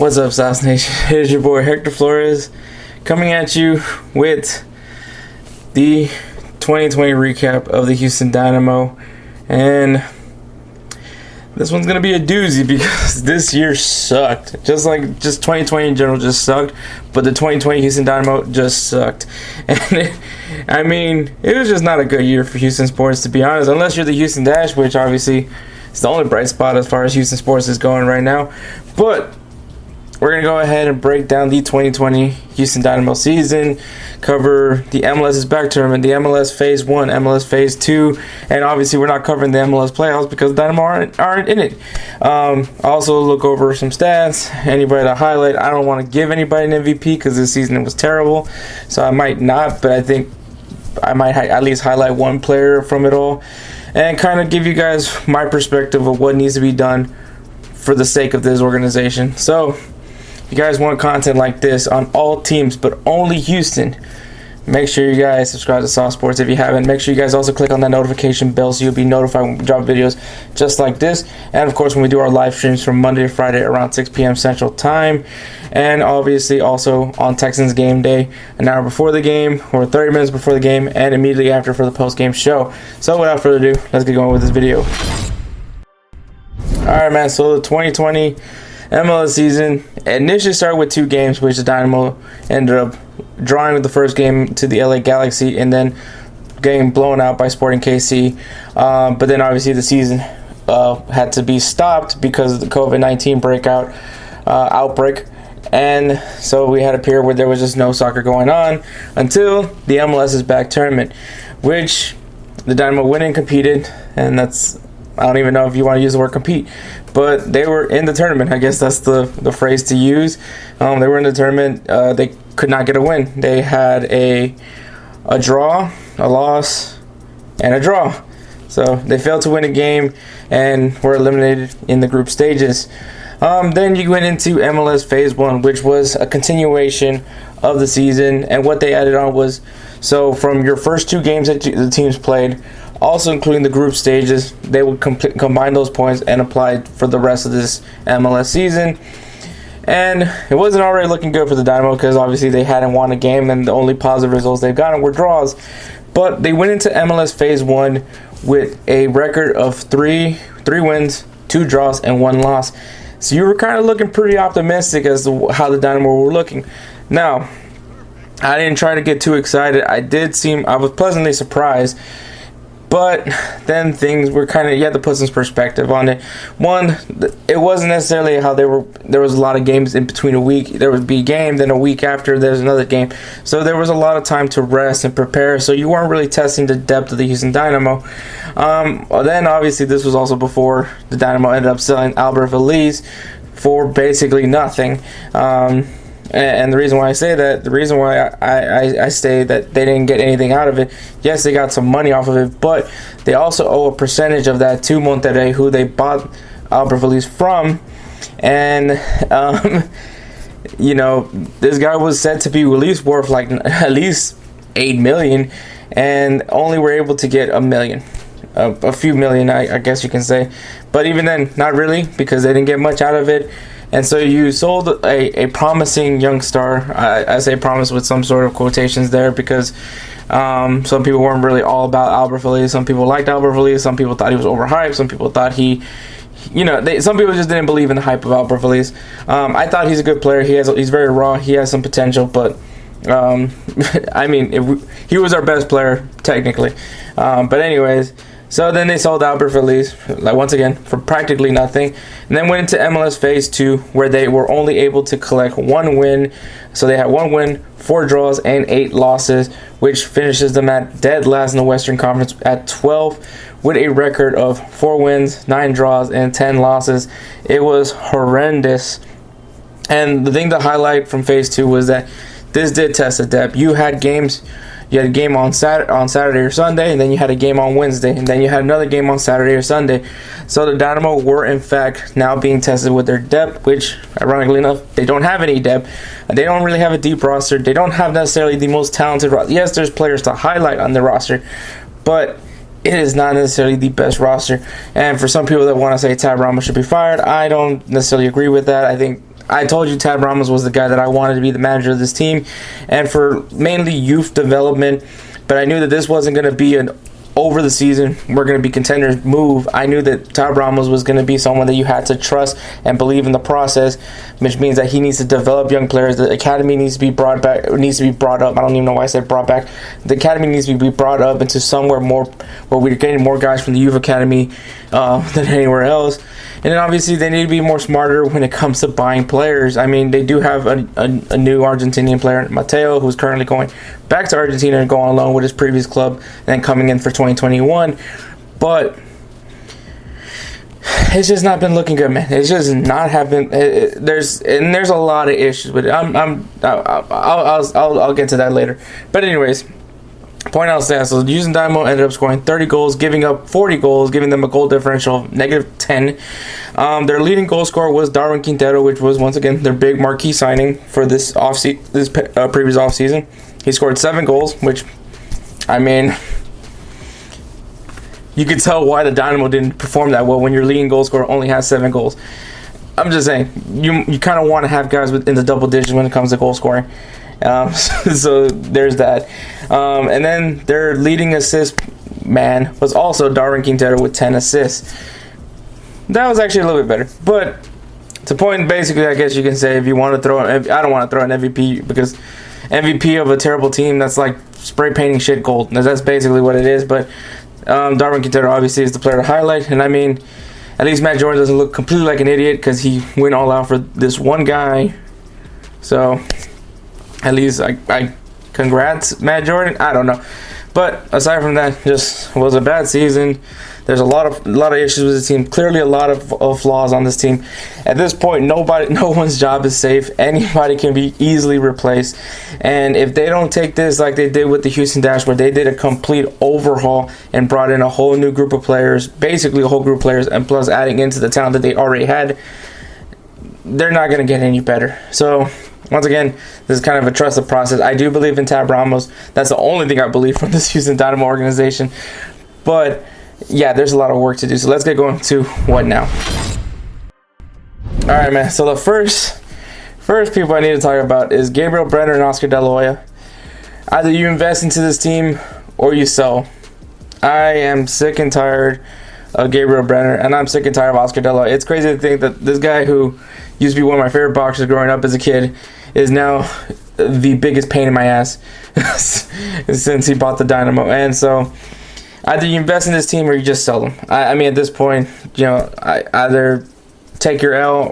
What's up, Sauce Nation? Here's your boy Hector Flores coming at you with the 2020 recap of the Houston Dynamo. And this one's going to be a doozy because this year sucked. Just 2020 in general just sucked. But the 2020 Houston Dynamo just sucked. And it was just not a good year for Houston sports, to be honest. Unless you're the Houston Dash, which obviously is the only bright spot as far as Houston sports is going right now. But we're going to go ahead and break down the 2020 Houston Dynamo season, cover the MLS back tournament, the Mls Phase One, Mls Phase 2, and obviously we're not covering the MLS playoffs because the Dynamo aren't in it. Also look over some stats, anybody to highlight. I don't want to give anybody an MVP because this season was terrible, so I might not, but I think I might at least highlight one player from it all and kind of give you guys my perspective of what needs to be done for the sake of this organization. So if you guys want content like this on all teams but only Houston, make sure you guys subscribe to Sauce Sports if you haven't. Make sure you guys also click on that notification bell so you'll be notified when we drop videos just like this. And of course when we do our live streams from Monday to Friday around 6 p.m. Central Time. And obviously also on Texans game day, an hour before the game or 30 minutes before the game and immediately after for the post-game show. So without further ado, let's get going with this video. Alright, man, so the 2020 MLS season initially started with 2 games, which the Dynamo ended up drawing with the first game to the LA Galaxy and then getting blown out by Sporting KC. But then obviously the season had to be stopped because of the COVID-19 outbreak. And so we had a period where there was just no soccer going on until the MLS back tournament, which the Dynamo went and competed, and I don't even know if you want to use the word compete, but they were in the tournament. I guess that's the phrase to use. They were in the tournament. They could not get a win. They had a draw, a loss, and a draw. So they failed to win a game and were eliminated in the group stages. Then you went into MLS Phase 1, which was a continuation of the season. And what they added on was, so from your first 2 games that the teams played, also including the group stages, they would combine those points and apply for the rest of this MLS season. And it wasn't already looking good for the Dynamo because obviously they hadn't won a game and the only positive results they've gotten were draws. But they went into MLS Phase 1 with a record of 3 wins, 2 draws, and 1 loss. So you were kind of looking pretty optimistic as to how the Dynamo were looking. Now, I didn't try to get too excited. I was pleasantly surprised. But then things were you had to put some perspective on it. One, it wasn't necessarily how there was a lot of games in between a week. There would be a game, then a week after there's another game. So there was a lot of time to rest and prepare. So you weren't really testing the depth of the Houston Dynamo. Then obviously this was also before the Dynamo ended up selling Albert Velez for basically nothing. And the reason why I say that, the reason why I say that they didn't get anything out of it, yes, they got some money off of it, but they also owe a percentage of that to Monterrey, who they bought Albert Velez from. And, this guy was said to be release worth at least $8 million, and only were able to get $1 million. A few million, I guess you can say. But even then, not really, because they didn't get much out of it. And so you sold a promising young star. I say promise with some sort of quotations there because some people weren't really all about Albert Velez. Some people liked Albert Velez. Some people thought he was overhyped. Some people thought some people just didn't believe in the hype of Albert Velez. I thought he's a good player. He's very raw. He has some potential, but he was our best player technically. But anyways. So then they sold Albert Velez, once again, for practically nothing. And then went into MLS Phase 2, where they were only able to collect 1 win. So they had 1 win, 4 draws, and 8 losses, which finishes them at dead last in the Western Conference at 12, with a record of 4 wins, 9 draws, and 10 losses. It was horrendous. And the thing to highlight from Phase 2 was that this did test the depth. You had a game on Saturday or Sunday, and then you had a game on Wednesday, and then you had another game on Saturday or Sunday. So the Dynamo were, in fact, now being tested with their depth, which, ironically enough, they don't have any depth. They don't really have a deep roster. They don't have necessarily the most talented roster. Yes, there's players to highlight on the roster, but it is not necessarily the best roster. And for some people that want to say Tab Rama should be fired, I don't necessarily agree with that. I think I told you Tab Ramos was the guy that I wanted to be the manager of this team, and for mainly youth development. But I knew that this wasn't going to be an over the season, we're going to be contenders move. I knew that Tab Ramos was going to be someone that you had to trust and believe in the process, which means that he needs to develop young players. The academy needs to be brought back, brought up. I don't even know why I said brought back. The academy needs to be brought up into somewhere more where we're getting more guys from the youth academy than anywhere else. And then obviously they need to be more smarter when it comes to buying players. I mean, they do have a new Argentinian player, Mateo, who's currently going back to Argentina and going on loan with his previous club and then coming in for 2021. But it's just not been looking good, man. It's just not happening. There's a lot of issues with it. I'll get to that later. But anyways, point out stats. So Houston Dynamo ended up scoring 30 goals, giving up 40 goals, giving them a goal differential of -10. Their leading goal scorer was Darwin Quintero, which was once again their big marquee signing for this previous offseason. He scored 7 goals, which, I mean, you could tell why the Dynamo didn't perform that well when your leading goal scorer only has 7 goals. I'm just saying, you kind of want to have guys in the double digits when it comes to goal scoring. So there's that. And then their leading assist man was also Darwin Quintero with 10 assists. That was actually a little bit better. But to point, basically, I guess you can say, if you want to throw, I don't want to throw an MVP, because MVP of a terrible team, that's like spray painting shit gold. That's basically what it is. But Darwin Quintero obviously is the player to highlight. And I mean, at least Matt Jordan doesn't look completely like an idiot, because he went all out for this one guy. So at least I congrats Matt Jordan. I don't know, but aside from that, just was a bad season. There's a lot of issues with the team. Clearly, a lot of flaws on this team. At this point, no one's job is safe. Anybody can be easily replaced. And if they don't take this like they did with the Houston Dash, where they did a complete overhaul and brought in a whole new group of players, basically a whole group of players, and plus adding into the talent that they already had, they're not going to get any better. So once again, this is kind of a trusted process. I do believe in Tab Ramos. That's the only thing I believe from this Houston Dynamo organization. But yeah, there's a lot of work to do. So let's get going to what now. All right, man. So the first people I need to talk about is Gabriel, Brenner, and Oscar De La Hoya. Either you invest into this team or you sell. I am sick and tired of Gabriel Brenner, and I'm sick and tired of Oscar De La Hoya. It's crazy to think that this guy who used to be one of my favorite boxers growing up as a kid is now the biggest pain in my ass since he bought the Dynamo. And so either you invest in this team or you just sell them. I mean, at this point, either take your L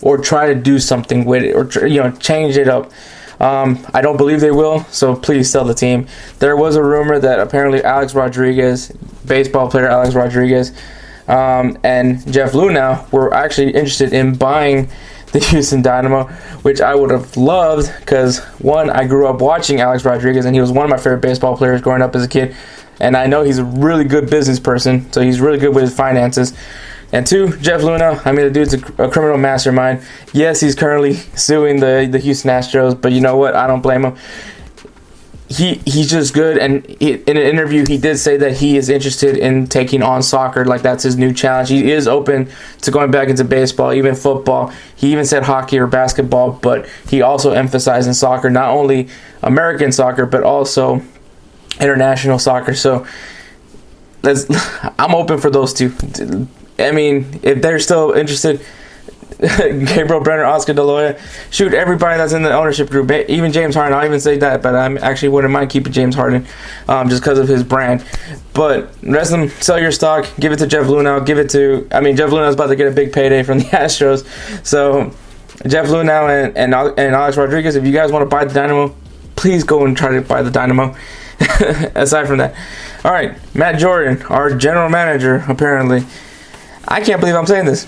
or try to do something with it, or change it up. I don't believe they will, so please sell the team. There was a rumor that apparently Alex Rodriguez, baseball player Alex Rodriguez, and Jeff Luna were actually interested in buying the Houston Dynamo, which I would have loved, because one, I grew up watching Alex Rodriguez, and he was one of my favorite baseball players growing up as a kid, and I know he's a really good business person, so he's really good with his finances. And two, Jeff Luna, I mean, the dude's a criminal mastermind. Yes, he's currently suing the Houston Astros, but you know what? I don't blame him. He's just good, and in an interview, he did say that he is interested in taking on soccer, like that's his new challenge. He is open to going back into baseball, even football. He even said hockey or basketball, but he also emphasized in soccer, not only American soccer, but also international soccer. So I'm open for those two. I mean, if they're still interested, Gabriel, Brenner, Oscar De La Hoya, shoot, everybody that's in the ownership group, even James Harden. I'll even say that, but I actually wouldn't mind keeping James Harden just because of his brand. But the rest of them, sell your stock, give it to Jeff Luna, Jeff Luna is about to get a big payday from the Astros. So Jeff Luna and Alex Rodriguez, if you guys want to buy the Dynamo, please go and try to buy the Dynamo. Aside from that, all right, Matt Jordan, our general manager, apparently. I can't believe I'm saying this.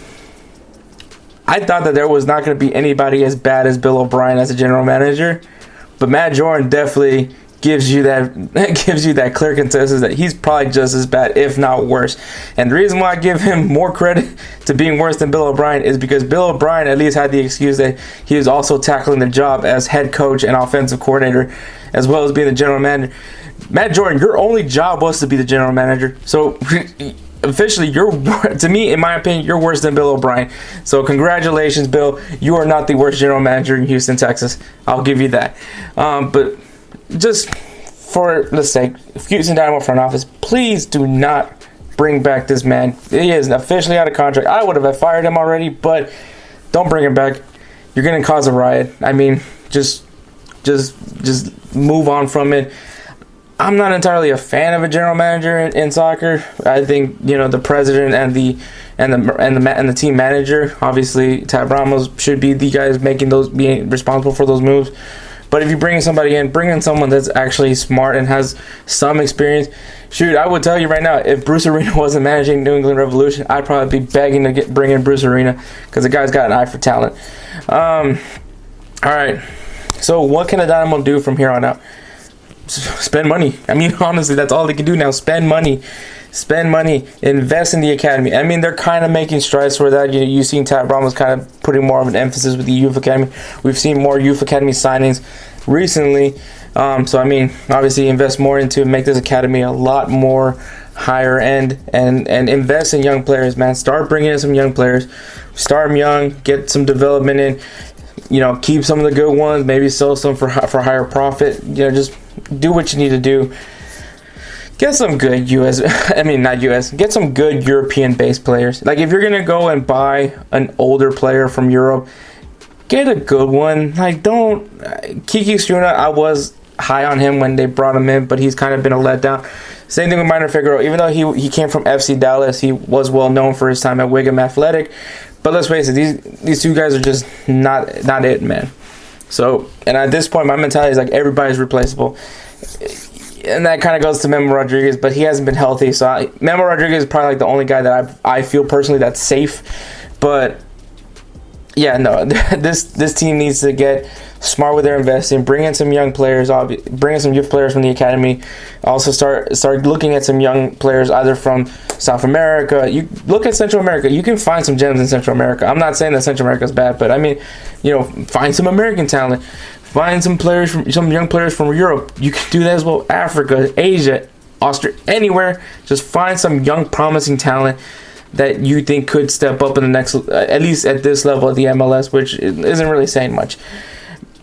I thought that there was not going to be anybody as bad as Bill O'Brien as a general manager, but Matt Jordan definitely gives you that clear consensus that he's probably just as bad, if not worse. And the reason why I give him more credit to being worse than Bill O'Brien is because Bill O'Brien at least had the excuse that he was also tackling the job as head coach and offensive coordinator, as well as being the general manager. Matt Jordan, your only job was to be the general manager. So officially, to me, in my opinion, you're worse than Bill O'Brien. So congratulations, Bill. You are not the worst general manager in Houston, Texas. I'll give you that. But just for the sake of Houston Dynamo front office, please do not bring back this man. He is officially out of contract. I would have fired him already, but don't bring him back. You're going to cause a riot. I mean, just move on from it. I'm not entirely a fan of a general manager in soccer. I think the president and the team manager, obviously Tab Ramos, should be the guys being responsible for those moves. But if you bring somebody in, bring in someone that's actually smart and has some experience. Shoot, I would tell you right now, if Bruce Arena wasn't managing New England Revolution, I'd probably be begging to bring in Bruce Arena because the guy's got an eye for talent. All right. So what can the Dynamo do from here on out? Spend money. I mean, honestly, that's all they can do now. Spend money. Invest in the academy. I mean, they're kind of making strides for that. You've seen Tab Ramos kind of putting more of an emphasis with the youth academy. We've seen more youth academy signings recently. So I mean, obviously, invest more into make this academy a lot more higher end and invest in young players, man. Start bringing in some young players. Start them young. Get some development in. Keep some of the good ones. Maybe sell some for higher profit. Just do what you need to do. Get some good get some good European-based players. Like, if you're going to go and buy an older player from Europe, get a good one. Like, Kiki Struna, I was high on him when they brought him in, but he's kind of been a letdown. Same thing with Minor Figueroa. Even though he came from FC Dallas, he was well known for his time at Wigan Athletic. But let's face it, these two guys are just not it, man. So, and at this point, my mentality is like everybody's replaceable. And that kind of goes to Memo Rodriguez, but he hasn't been healthy. So Memo Rodriguez is probably like the only guy that I feel personally that's safe. But yeah, no, this team needs to get smart with their investing. Bring in some young players. Bring in some youth players from the academy. Also start looking at some young players either from South America. You look at Central America. You can find some gems in Central America. I'm not saying that Central America is bad, but I mean, find some American talent. Find some young players from Europe. You can do that as well. Africa, Asia, Australia, anywhere. Just find some young, promising talent that you think could step up in the next, at least at this level of the MLS, which isn't really saying much.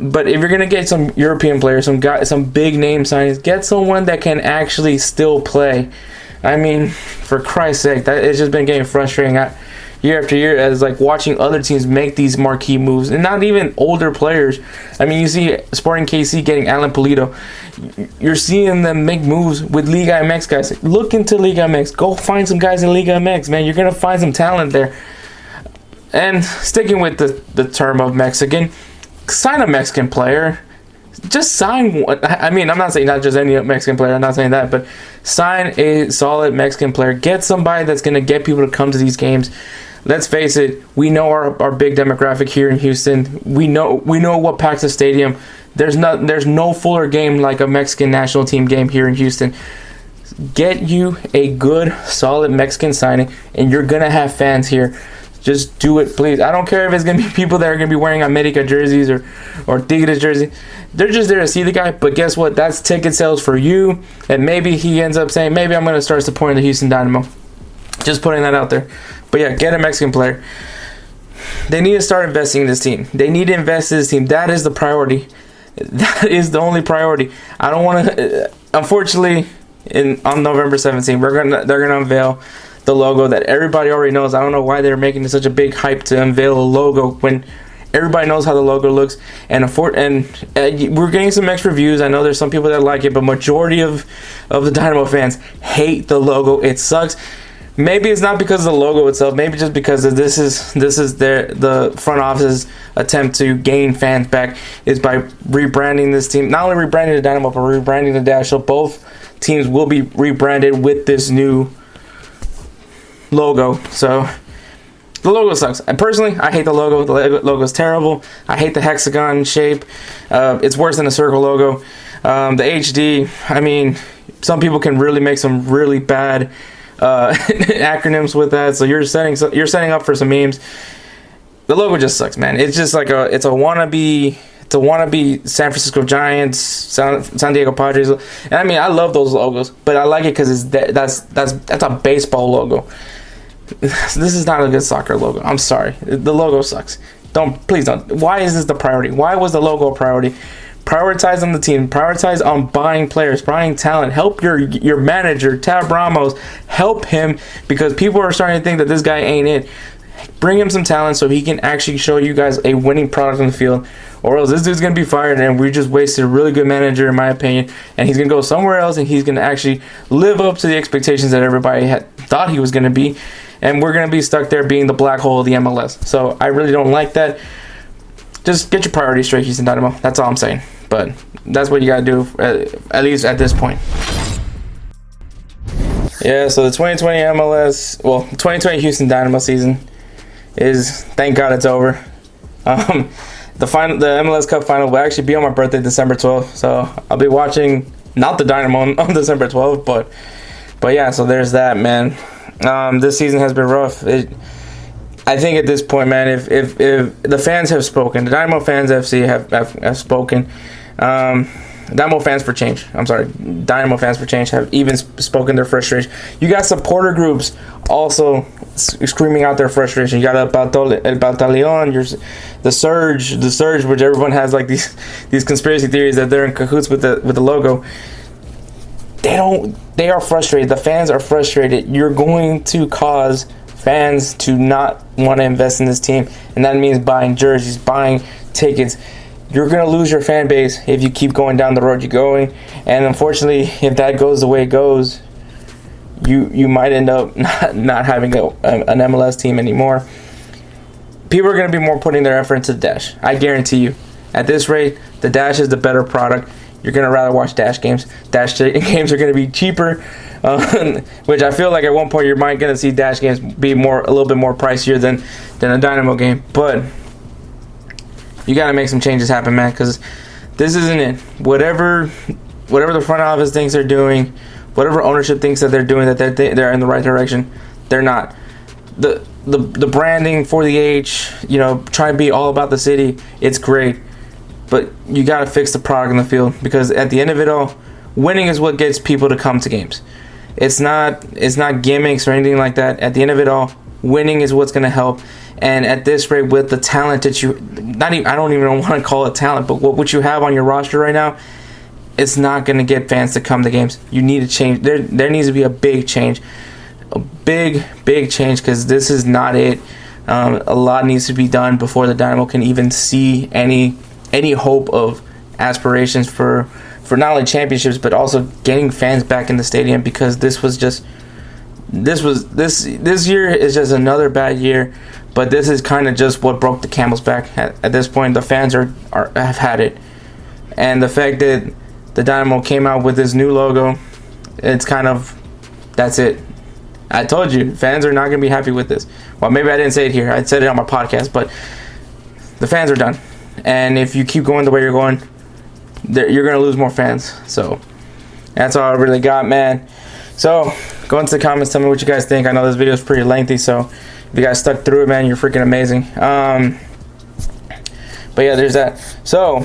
But if you're gonna get some European players, some big name signings, get someone that can actually still play. I mean, for Christ's sake, it's just been getting frustrating year after year as like watching other teams make these marquee moves, and not even older players. I mean, you see Sporting KC getting Alan Pulido. You're seeing them make moves with Liga MX guys. Look into Liga MX. Go find some guys in Liga MX, man. You're gonna find some talent there. And sticking with the term of Mexican, sign a Mexican player. Just sign one. I mean, I'm not saying not just any Mexican player. I'm not saying that, but sign a solid Mexican player. Get somebody that's gonna get people to come to these games. Let's face it, we know our big demographic here in Houston. We know what packs the stadium. There's no fuller game like a Mexican national team game here in Houston. Get you a good, solid Mexican signing, and you're gonna have fans here. Just do it, please. I don't care if it's gonna be people that are gonna be wearing America jerseys or Tigres jersey. They're just there to see the guy. But guess what? That's ticket sales for you. And maybe he ends up saying, maybe I'm gonna start supporting the Houston Dynamo. Just putting that out there. But yeah, get a Mexican player. They need to start investing in this team. They need to invest in this team. That is the priority. That is the only priority. I don't want to. Unfortunately, on November 17th, they're gonna unveil the logo that everybody already knows. I don't know why they're making such a big hype to unveil a logo when everybody knows how the logo looks. And we're getting some mixed reviews. I know there's some people that like it, but majority of the Dynamo fans hate the logo. It sucks. Maybe it's not because of the logo itself. Maybe just because this is the front office's attempt to gain fans back is by rebranding this team. Not only rebranding the Dynamo, but rebranding the Dash. So both teams will be rebranded with this new logo. So the logo sucks. Personally, I hate the logo. The logo is terrible. I hate the hexagon shape. It's worse than the circle logo. The HD. I mean, some people can really make some really bad acronyms with that, so you're setting up for some memes. The logo just sucks, man. It's just like it's a wannabe to wannabe San Francisco Giants, San Diego Padres. And I mean, I love those logos, but I like it because that's a baseball logo. This is not a good soccer logo. I'm sorry, the logo sucks. Please don't. Why is this the priority? Why was the logo a priority? Prioritize on the team. Prioritize on buying players, buying talent. Help your manager, Tab Ramos. Help him, because people are starting to think that this guy ain't it. Bring him some talent so he can actually show you guys a winning product on the field, or else this dude's going to be fired and we just wasted a really good manager, in my opinion, and he's going to go somewhere else and he's going to actually live up to the expectations that everybody had thought he was going to be, and we're going to be stuck there being the black hole of the MLS. So I really don't like that. Just get your priorities straight, Houston Dynamo. That's all I'm saying. But that's what you got to do, at least at this point. Yeah, so the 2020 MLS, well, 2020 Houston Dynamo season is, thank God it's over. The MLS Cup final will actually be on my birthday, December 12th. So I'll be watching, not the Dynamo on December 12th, but yeah, so there's that, man. This season has been rough. I think at this point, man, if the fans have spoken, the Dynamo Fans FC have spoken. Dynamo Fans for Change have even spoken their frustration. You got supporter groups also screaming out their frustration. You got El Batallón, the Surge, which everyone has like these conspiracy theories that they're in cahoots with the logo. They are frustrated. The fans are frustrated. You're going to cause fans to not want to invest in this team, and that means buying jerseys, buying tickets. You're going to lose your fan base if you keep going down the road you're going, and unfortunately, if that goes the way it goes, you might end up not having an MLS team anymore. People are going to be more putting their effort into the Dash. I guarantee you. At this rate, the Dash is the better product. You're going to rather watch Dash games. Dash games are going to be cheaper, which I feel like at one point you might going to see Dash games be a little bit more pricier than a Dynamo game. But you got to make some changes happen, man, because this isn't it. Whatever the front office thinks they're doing, whatever ownership thinks that they're doing, that they're in the right direction, they're not. The branding for the H, trying to be all about the city, it's great. But you got to fix the product in the field, because at the end of it all, winning is what gets people to come to games. It's not gimmicks or anything like that. At the end of it all, winning is what's going to help. And at this rate, with the talent that I don't even want to call it talent, but what you have on your roster right now, it's not going to get fans to come to games. You need to change. There needs to be a big change. A big change, because this is not it. A lot needs to be done before the Dynamo can even see any hope of aspirations for not only championships, but also getting fans back in the stadium, because this year is just another bad year. But this is kind of just what broke the camel's back. At this point, the fans have had it, and the fact that the Dynamo came out with this new logo, it's kind of, that's it. I told you, fans are not going to be happy with this. Well, maybe I didn't say it here. I said it on my podcast, but the fans are done. And if you keep going the way you're going, you're going to lose more fans. So that's all I really got, man. So go into the comments, tell me what you guys think. I know this video is pretty lengthy, so if you guys stuck through it, man, you're freaking amazing. But yeah, there's that. So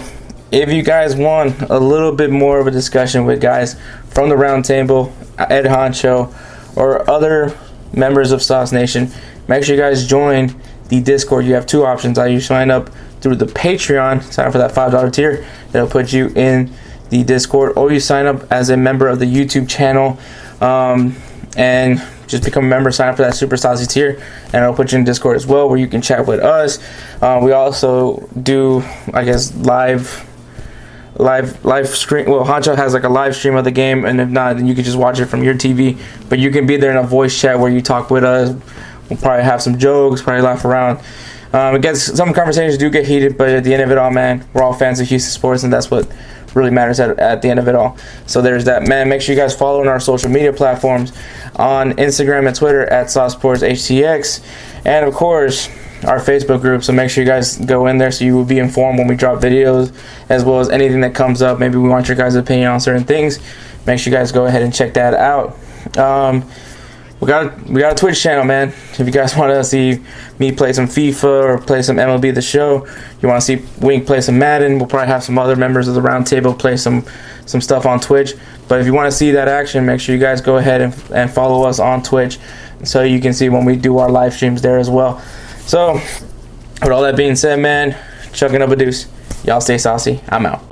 if you guys want a little bit more of a discussion with guys from the Roundtable, Ed Honcho, or other members of Sauce Nation, make sure you guys join the Discord. You have two options. You sign up through the Patreon, sign up for that $5 tier. That'll put you in the Discord, or you sign up as a member of the YouTube channel, and just become a member, sign up for that Super Saucy tier, and it'll put you in Discord as well, where you can chat with us. We also do, I guess, live stream. Well, Honcho has like a live stream of the game, and if not, then you can just watch it from your TV. But you can be there in a voice chat where you talk with us. We'll probably have some jokes, probably laugh around. It gets, some conversations do get heated, but at the end of it all, man, we're all fans of Houston sports, and that's what really matters at the end of it all. So there's that, man. Make sure you guys follow on our social media platforms on Instagram and Twitter at SauceSportsHTX, and of course our Facebook group. So make sure you guys go in there so you will be informed when we drop videos, as well as anything that comes up. Maybe we want your guys' opinion on certain things. Make sure you guys go ahead and check that out. we got a Twitch channel, man. If you guys want to see me play some FIFA or play some MLB The Show, you want to see Wink play some Madden, we'll probably have some other members of the Roundtable play some stuff on Twitch. But if you want to see that action, make sure you guys go ahead and follow us on Twitch so you can see when we do our live streams there as well. So, with all that being said, man, chucking up a deuce. Y'all stay saucy. I'm out.